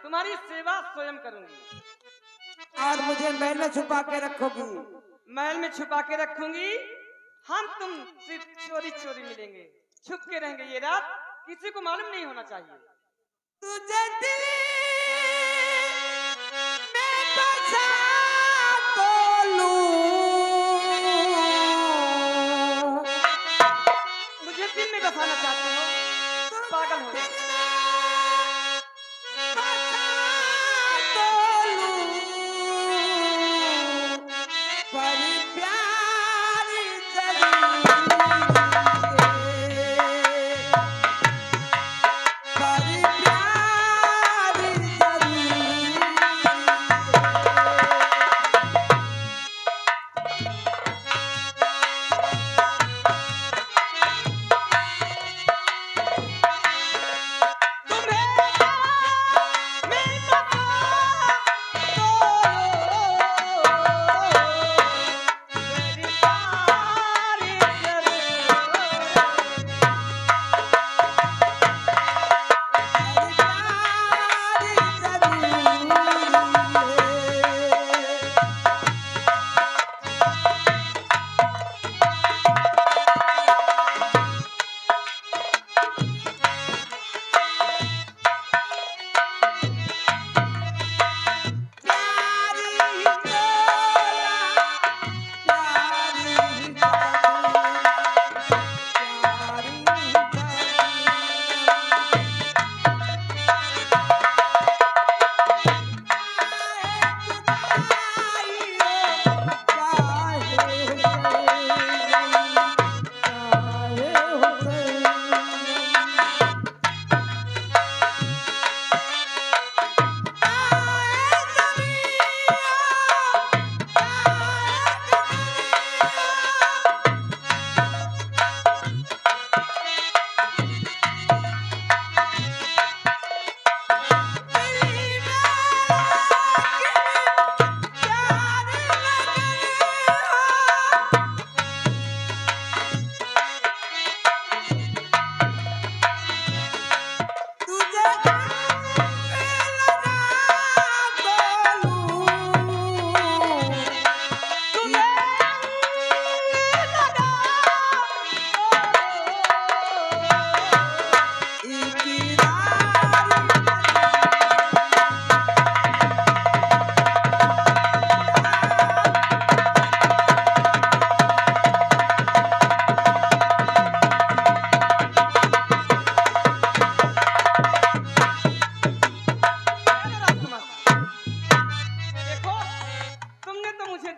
तुम्हारी सेवा स्वयं करूंगी। और मुझे महल में छुपा के रखोगी? महल में छुपा के रखूंगी। हम तुम सिर्फ चोरी चोरी मिलेंगे, छुप के रहेंगे। ये रात किसी को मालूम नहीं होना चाहिए। तुझे दिल में बसा तो लूं। मुझे दिल में बसाना चाहते हो? पागल हो गए।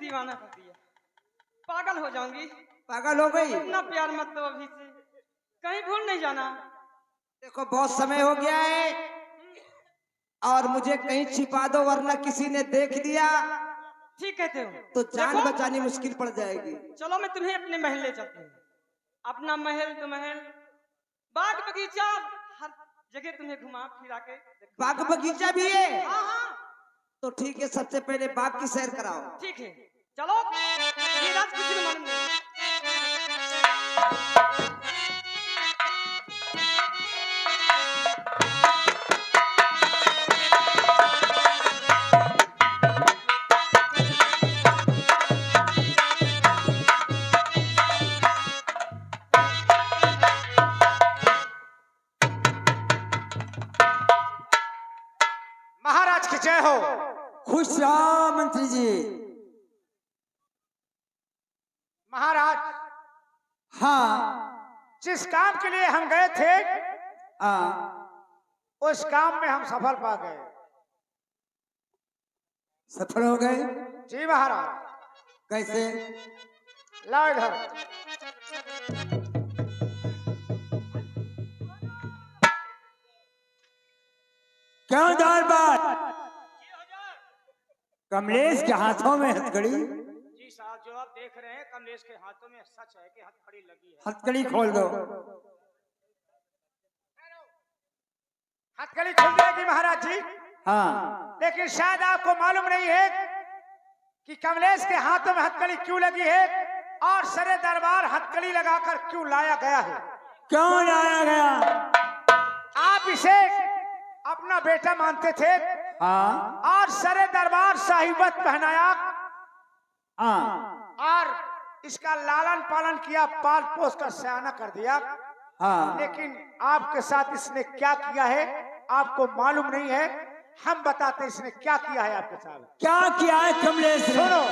दीवाना कर दिया, पागल हो जाऊंगी। पागल हो गई? इतना प्यार मत दो अभी से, कहीं भूल नहीं जाना। देखो बहुत समय हो गया है और मुझे कहीं छिपा दो वरना किसी ने देख लिया ठीक कहते हो तो जान बचानी मुश्किल पड़ जाएगी। चलो मैं तुम्हें अपने महल ले चलती हूँ। अपना महल तो महल, बाग बगीचा, हर जगह तुम्हें घुमा फिरा के। बाग बगीचा भी है? हाँ हाँ। तो ठीक है, सबसे पहले बाग की सैर कराओ। ठीक है चलो, ये रात किसी को मालूम नहीं। महाराज की जय हो। खुश रहो मंत्री जी। महाराज, हाँ, जिस काम के लिए हम गए थे उस काम में हम सफल पा गए। सफल हो गए? जी महाराज। कैसे? लाओ इधर। क्यों दरबार? कमलेश के हाथों में हथकड़ी? जी साहब, जो आप देख रहे हैं कमलेश के हाथों में सच है कि हथकड़ी लगी है। हथकड़ी खोल दो। हथकड़ी खुल जाएगी महाराज जी। हाँ, लेकिन शायद आपको मालूम नहीं है कि कमलेश के हाथों में हथकड़ी क्यों लगी है और सरे दरबार हथकड़ी लगाकर क्यों लाया गया है। क्यों लाया गया? आप इसे अपना बेटा मानते थे हाँ और सरे दरबार साहिबत पहनाया हाँ और इसका लालन पालन किया, पाल पोस कर सयाना कर दिया। हाँ लेकिन आपके साथ इसने क्या किया है आपको मालूम नहीं है। हम बताते हैं इसने क्या किया है आपके साथ। क्या किया है कमलेश ने? सुनो,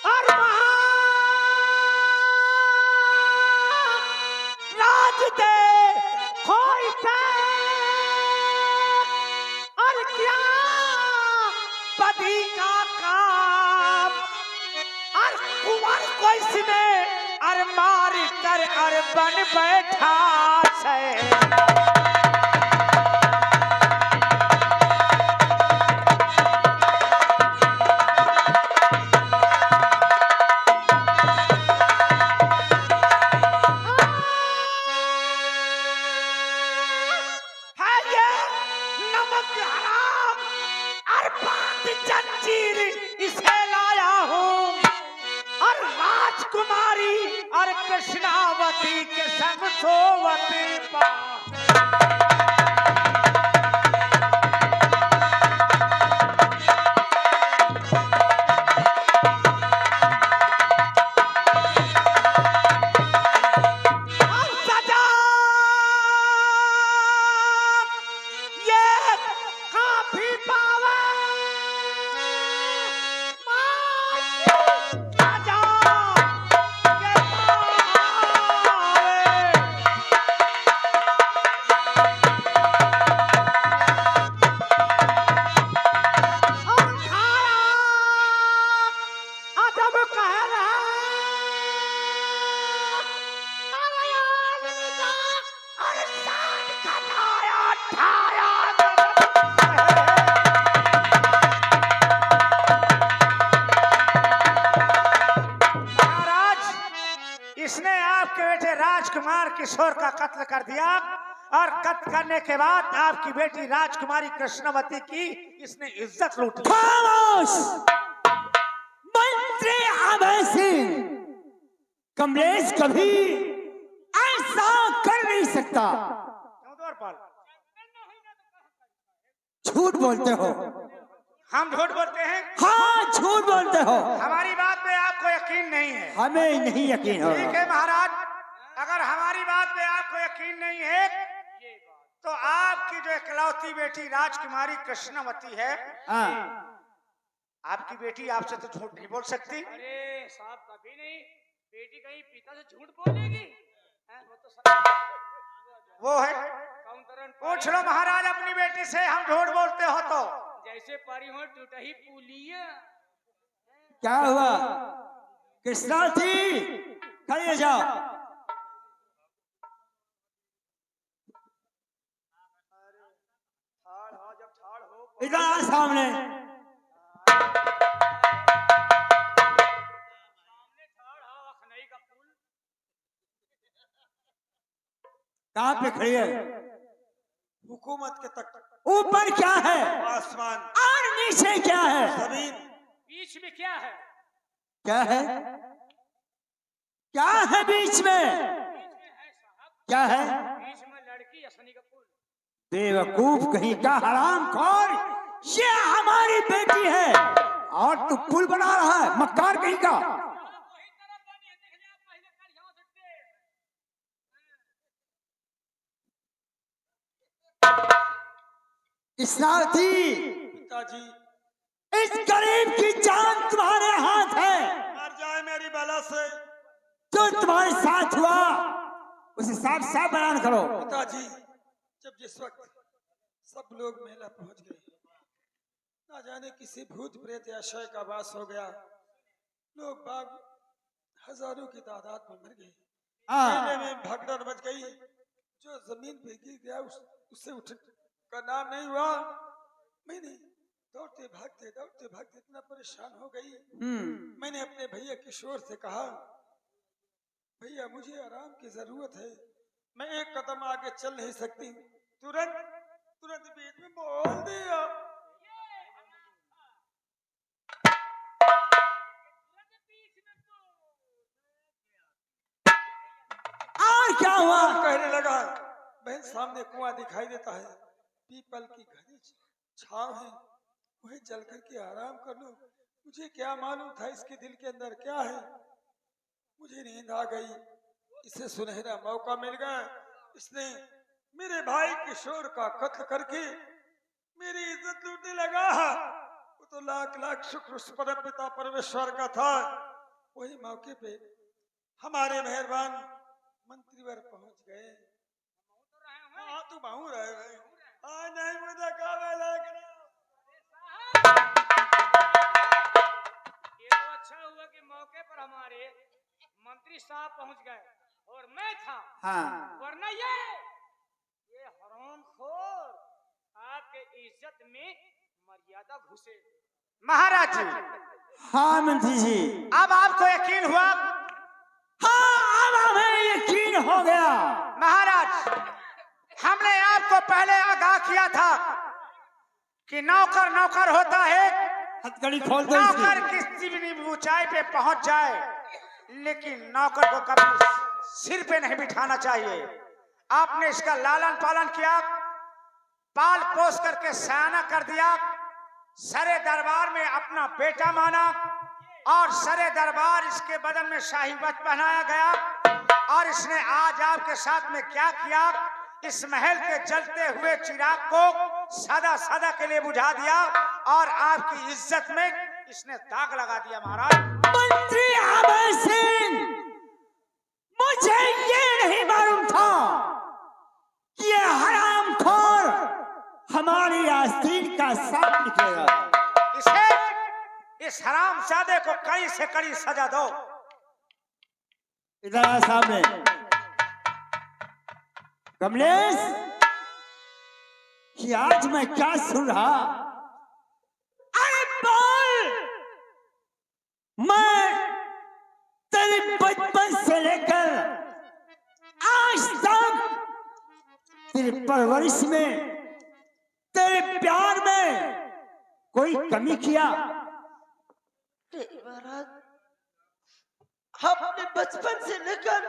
और राज दे खोई थे और क्या बदी का काम और कुंवर को इसने और मार कर और बन बैठा से। है ये नमक हराम और बात जंजीर इसे लाया हूँ और राजकुमारी और कृष्णावती के संग सोवती पा। और सजा ये काफी पावे सजा ये पावे। और खाया अदब कह रहा अरे आदमी का और साथ खटाया ठाया। महाराज, इसने आपके बेटे राजकुमार किशोर का कत्ल कर दिया और कत्ल करने के बाद आपकी बेटी राजकुमारी कृष्णवती की इसने इज्जत लूट ली। खामोश! मंत्री अभय सिंह, कमलेश कभी ऐसा कर नहीं सकता। क्यों द्वारपाल? झूठ बोलते हो। हम झूठ बोलते हैं? हाँ झूठ बोलते हो। हमारी बात पे आपको यकीन नहीं है? हमें नहीं यकीन हो। ठीक है महाराज, अगर हमारी बात पे आपको यकीन नहीं है तो आपकी जो इकलौती बेटी राजकुमारी कृष्णवती है, हाँ आपकी बेटी आपसे तो झूठ नहीं बोल सकती। अरे साहब कभी नहीं, बेटी कहीं पिता से झूठ बोलेगी? हैं, वो तो वो है, काउंटरन पूछ लो महाराज अपनी बेटी से, हम झूठ बोलते हो तो। जैसे पारी हो टूटा ही पुलिया। क्या हुआ? कृष्णा थी, खड़ी हो जाओ। ठाड़ हो, जब ठाड़ हो इधर आ सामने। सामने ठाड़ हो, अखनई का पुल। कहाँ पे खड़ी है? हुकूमत के तक ऊपर क्या है आसमान और नीचे क्या है? जमीन बीच में क्या है? क्या है? क्या है बीच में? बीच में है साहब, क्या है? बीच में लड़की असनी का पुल। बेवकूफ कहीं का, हरामखोर! ये हमारी बेटी है और तू पुल बना रहा है, मक्कार कहीं का। वही तरह पानी है, देख लिया पहले कर यहाँ सकते। कृष्णावती, पिताजी इस गरीब की जान तुम्हारे हाथ है। मर जाए मेरी बला से। जो तुम्हारे साथ हुआ उसे साफ साफ बयान करो। पिताजी जब जिस वक्त सब लोग मेला पहुंच गए, ना जाने किसी भूत प्रेत या शय का वास हो गया, लोग बाग हजारों की तादाद में मर गए। मेले में भगदड़ मच गई, जो जमीन पे गिर गया उससे उठ का नाम नहीं हुआ। मैंने दौड़ते भागते इतना परेशान हो गई। मैंने अपने भैया किशोर से कहा, भैया मुझे आराम की जरूरत है, मैं एक कदम आगे चल नहीं सकती। तुरंत बीच में बोल दिया, और क्या हुआ? कहने लगा, बहन सामने कुआं दिखाई देता है, पीपल की घनी छांव है, वही जल करके आराम कर लो। मुझे क्या मालूम था इसके दिल के अंदर क्या है। मुझे नींद आ गई, इसे सुनहरा मौका मिल गया। इसने मेरे भाई किशोर का कत्ल करके मेरी इज्जत लूटने लगा। वो तो लाख लाख शुक्र उस परम पिता परमेश्वर का था। वही मौके पे हमारे मेहरबान मंत्रीवर पहुंच गए। हाँ तू बाहू रहे भाई, हाँ नहीं मुझे काबे लग रहा। ये तो अच्छा हुआ कि मौके पर हमारे मंत्री साहब पहुंच गए और मैं था। हाँ। वरना ये हरामखोर आपके इज्जत में मर्यादा घुसे। महाराज जी, हाँ मंत्री जी। अब आपको यकीन हुआ? हाँ, अब हमें यकीन हो गया। महाराज, हमने आपको पहले आगाह किया था कि नौकर नौकर होता है, हथकड़ी खोल दो नौकर इसकी। किसी भी ऊंचाई पे पहुंच जाए, लेकिन नौकर को कभी सिर पे नहीं बिठाना चाहिए। आपने इसका लालन पालन किया, पाल पोस करके सयाना कर दिया, सरे दरबार में अपना बेटा माना और सरे दरबार इसके बदन में शाही वस्त्र पहनाया गया। और इसने आज आपके साथ में क्या किया, इस महल के जलते हुए चिराग को सदा सदा के लिए बुझा दिया और आपकी इज्जत में इसने दाग लगा दिया। महाराज मंत्री अभय सिंह, मुझे ये नहीं मालूम था कि ये हरामखोर हमारी आस्तीन का सांप निकलेगा। इस हरामजादे को कड़ी से कड़ी सजा दो। इधर आ सामने। कमलेश, कि आज मैं क्या सुन रहा? अरे बोल, मैं तेरे बचपन से लेकर आज तक तेरे परवरिश में, तेरे प्यार में कोई कमी किया? महाराज, आपने बचपन से लेकर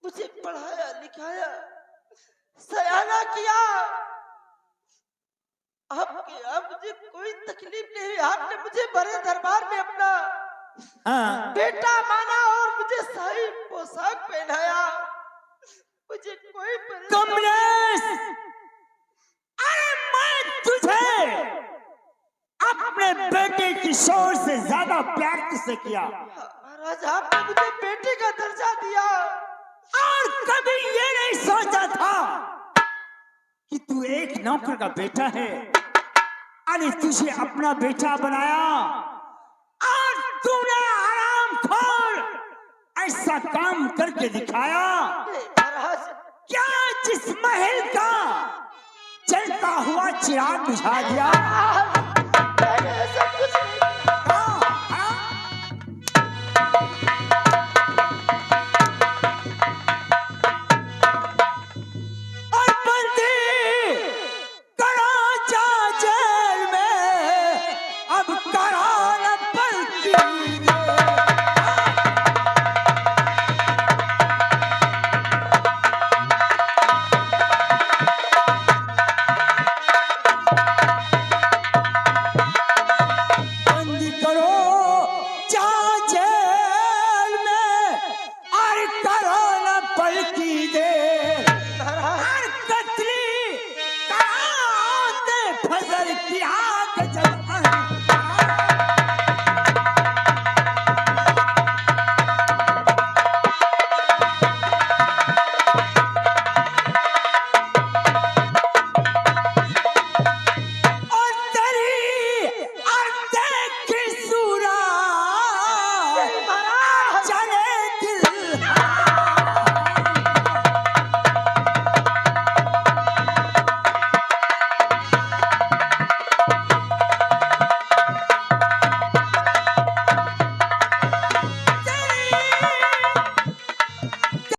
मुझे पढ़ाया लिखाया सयाना किया। आपके आप मुझे कोई तकलीफ नहीं हुई। आपने मुझे बड़े दरबार में अपना हाँ। बेटा माना और मुझे शाही पोशाक पहनाया। मुझे कोई कमलेश, अरे मैं तुझे अपने बेटे किशोर से ज्यादा प्यार किससे किया? महाराज, आपने मुझे बेटे का दर्जा दिया और कभी ये नहीं सोचा था कि तू एक नौकर का बेटा है। अरे तुझे अपना बेटा बनाया और तूने हरामखोर ऐसा काम करके दिखाया। महाराज, क्या जिस महल का जलता हुआ चिराग बुझा दिया? मैंने ऐसा कुछ नहीं किया। और बंदी कराचा जेल में अब कराना पड़ती है। बंदी करो जेल में और कराना पड़ती दे।